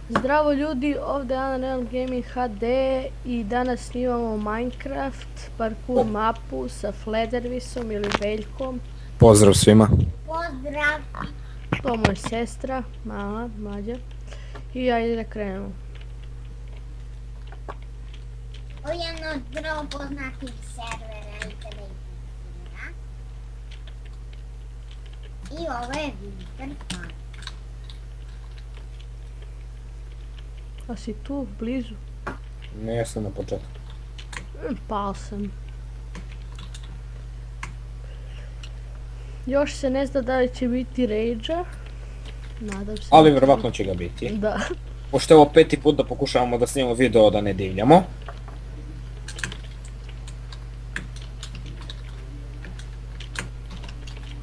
Zdravo ljudi, ovdje je Unreal Gaming HD i danas snimamo Minecraft parkour mapu sa Fledervisom ili Veljkom. Pozdrav svima. Pozdrav! To moja sestra, mala, mlađa. I ajde da krenemo. Ovo je jedno od vrlo poznatih servera i televizora. I ovo je Winter Park. A si tu, blizu? Ne, ja sam na početku. Pao sam. Još se ne zna da li će biti Rage-a. Nadam se. Ali vjerovatno će ga biti. Da. Pošto je ovo 5. put da pokušavamo da snimamo video da ne divljamo.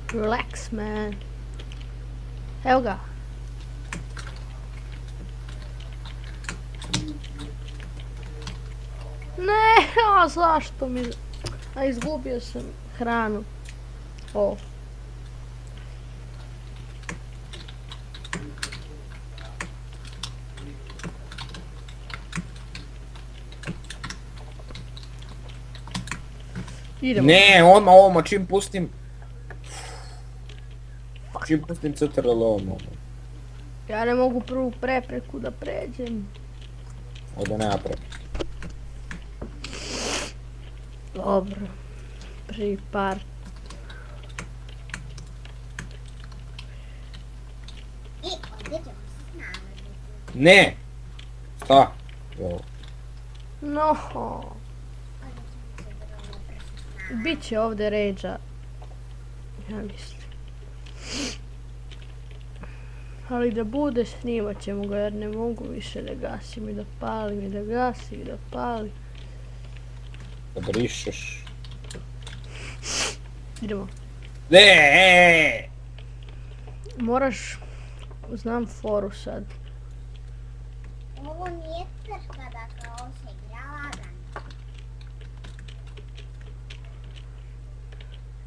Relax, man. Evo ga. Ne, a zašto mi... A izgubio sam hranu. O. Idemo. Ne, odmah ovoma čim pustim... Čim pustim CTRL ovoma. Ja ne mogu prvu prepreku da pređem. Ovdje nema pre. Dobro. Prvi part. I ovdje ćemo se snalaziti. Ne! Šta? Jo. No. Ovdje ćemo se vrlo brzo snalaziti. Biće ovdje Rage-a. Ja mislim. Ali da bude snimat ćemo ga jer ne mogu više da gasim i da palim i da gasim i da palim. Da brišeš. Idemo. Ne! Moraš... Znam foru sad. Ovo nije trka, dakle ovo se igra lagano.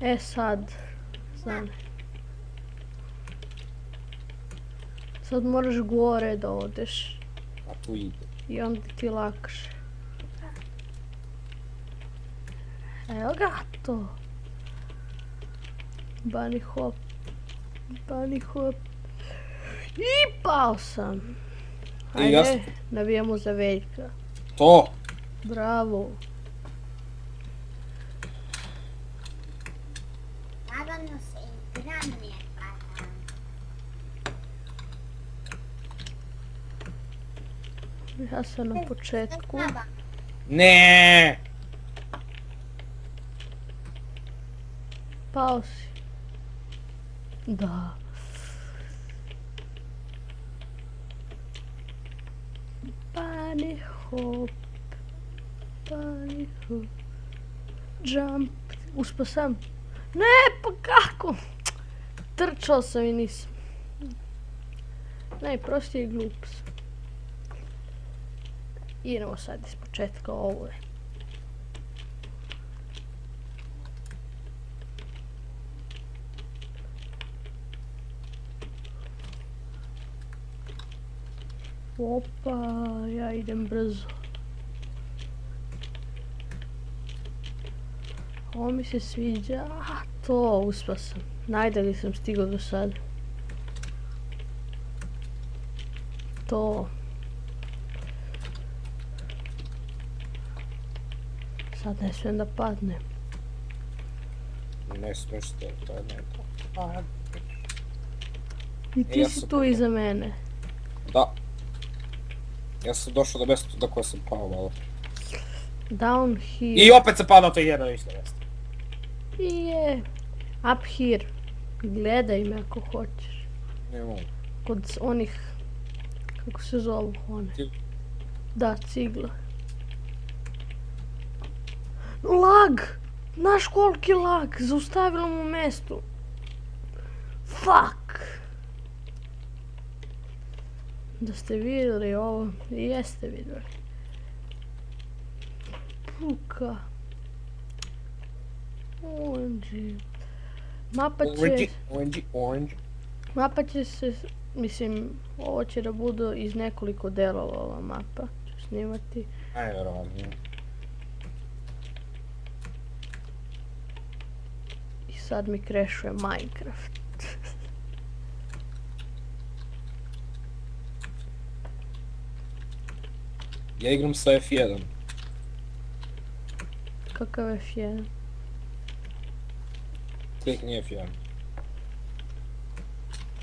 E sad. Znam. Sad moraš gore da odeš. A tu ide. I onda ti lakše. Evo ga to. Bunny hop. Bunny hop. I pao sam. I ja sam- Ajde, navijamo za Veljka. To! Bravo. Lagano se igra, ne pada. Ja sam na početku. Ne! Pao si. Da. Bunny hop. Bunny hop. Jump. Uspio sam. Ne, pa kako? Trčao sam i nisam. Najprostiji i glup sam. Idemo sad iz početka, ovo je. Opa, ja idem brzo. Ovo mi se sviđa. To, uspio sam. Najdalje sam stigao do sada. To. Sad ne smijem da padnem. Ne smiješ to je ne to. I ti ja si sam tu iza mene. Da. Ja sam došao do mjesta do koje sam pao malo. Down here. I opet se padao to jedno isto mjesto. Je. Up here. Gledaj me ako hoćeš. Ne mogu. Kod onih... Kako se zovu one? Cigle. Da, cigle. Lag! Znaš koliki lag? Zaustavilo mu mesto. Fuck! Da ste vidjeli ovo, i jeste vidjeli. Puka. Orange. Mapa će... Orange. Mapa će se Mislim, ovo će da budu iz nekoliko delova ova mapa. Ću snimati. Najvjerovatnije. I sad mi crashuje Minecraft. Ja igram sa F1. Kakav F1? Klikni F1.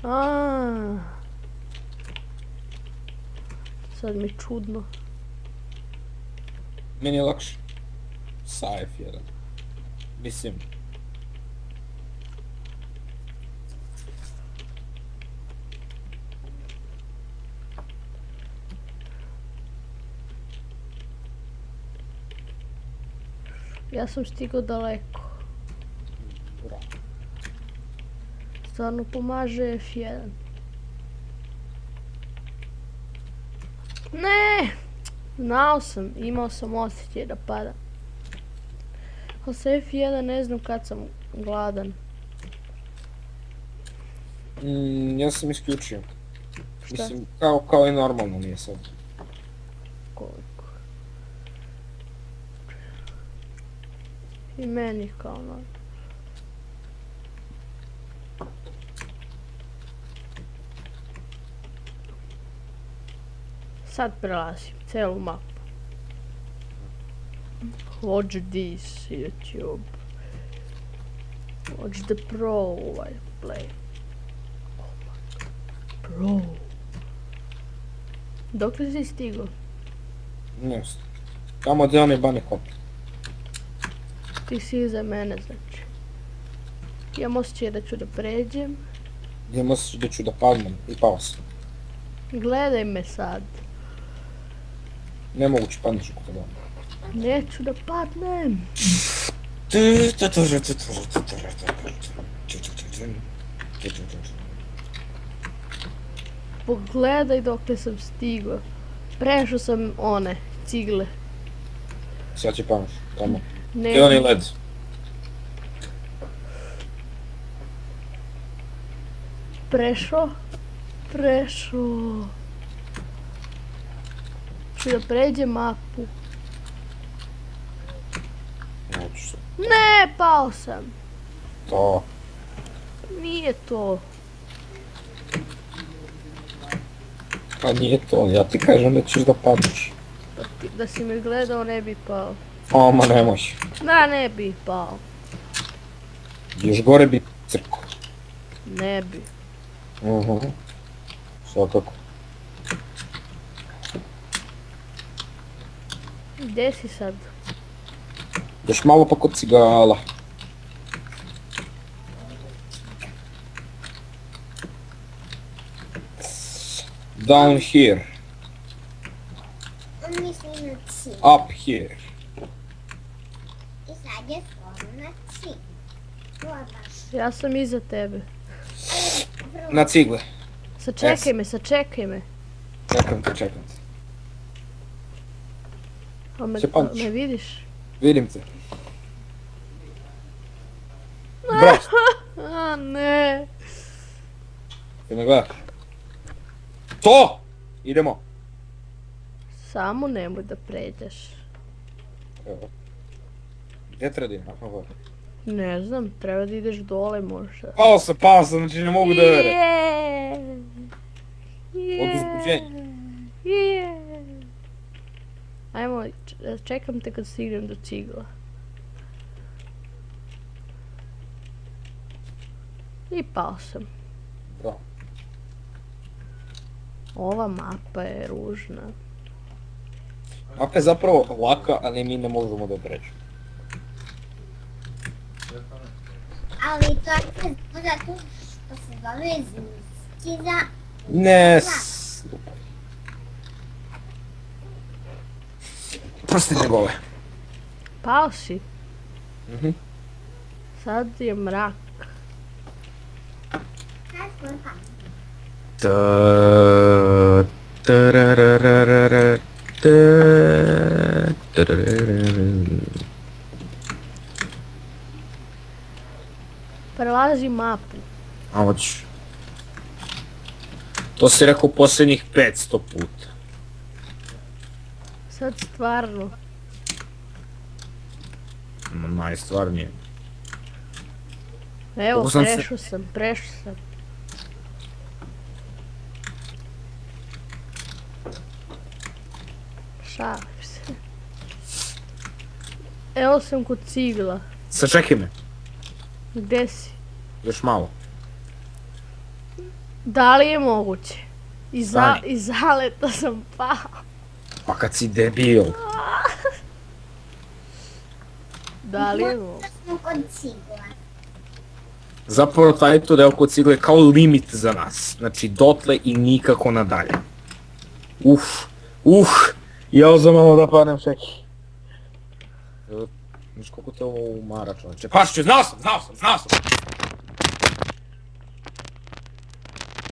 Aaaa. Sad mi čudno. Meni je lakše. Sa F1. Mislim. Ja sam stigao daleko. Bravo. Stvarno pomaže F1. Ne! Znao sam, imao sam osjećaj da padam. Ali sa F1 ne znam kad sam gladan. Ja sam isključio. Šta? Mislim, kao i normalno nije sad. Koliko? I meni kao normalno. Sad prelazim celu mapu. Watch this YouTube. Watch the pro while play. Oh my god. Pro. Dokle si stigao? Ne znam. Tamo gdje onaj bane hop. Ti si iza mene, znači. Imam osjećaj da ću da pređem. Imam osjećaj da ću da padnem i pao sam. Gledaj me sad. Nemoguće padneš oko toga. Neću da padnem. Pogledaj dokle sam stigao. Prešao sam one cigle. Sad će padneš, tamo. Ne, I onaj led. prešao. Ću da pređem mapu. Neću se. Ne, pao sam. To. Nije to. Pa nije to, ja ti kažem da ćeš da padneš. Da si me gledao ne bi pao. O, ma nemoj. Da, ne bi pao. Još gore bi crko. Ne bi. Svakako. Gdje si sad? Još malo pa kod cigala. Down here. On misli na cilj. Up here. I sad je skoro na cilj. To je baš Ja sam iza tebe. vrlo. Na cigle. Sačekaj me, sačekaj me. Čekam te. A me, Se pamtiš? me vidiš? Vidim te. Bravo, A ne. ti me gledaš. To! Idemo. Samo nemoj da pređeš. Evo. Gdje treba da idem? Aha, gore. Ne znam, treba da ideš dole možda. Pao sam, znači ne mogu da vere. Yeah. Od uzbuđenja. Yeah. Ajmo, čekam te kad stignem do cigla. I pao sam. Bravo. Ova mapa je ružna. Mapa je zapravo laka, ali mi ne možemo da pređemo. Ali to je zato što se zove skiza. Ne. Prosti njegove. Pao si. Mhm. Sad je mrak. Kaj skoro pa? Prelazi mapu. A hoćeš. To si rekao posljednjih 500 puta. Sad stvarno. Najstvarnije. Evo, Mogu sam se- prešao sam. Šalim se. Evo sam kod cigla. Sačekaj me, Gde si? još malo. Da li je moguće? Stani. Iz zaleta sam pao. Pa kad si debil. Da li je moguće? Smo kod cigla. Zapravo taj to deo kod cigle je kao limit za nas. Znači dotle i nikako nadalje. Jao za malo da padnem čeki. Znaš koliko te ovo umara čovječe. Pašću, znao sam!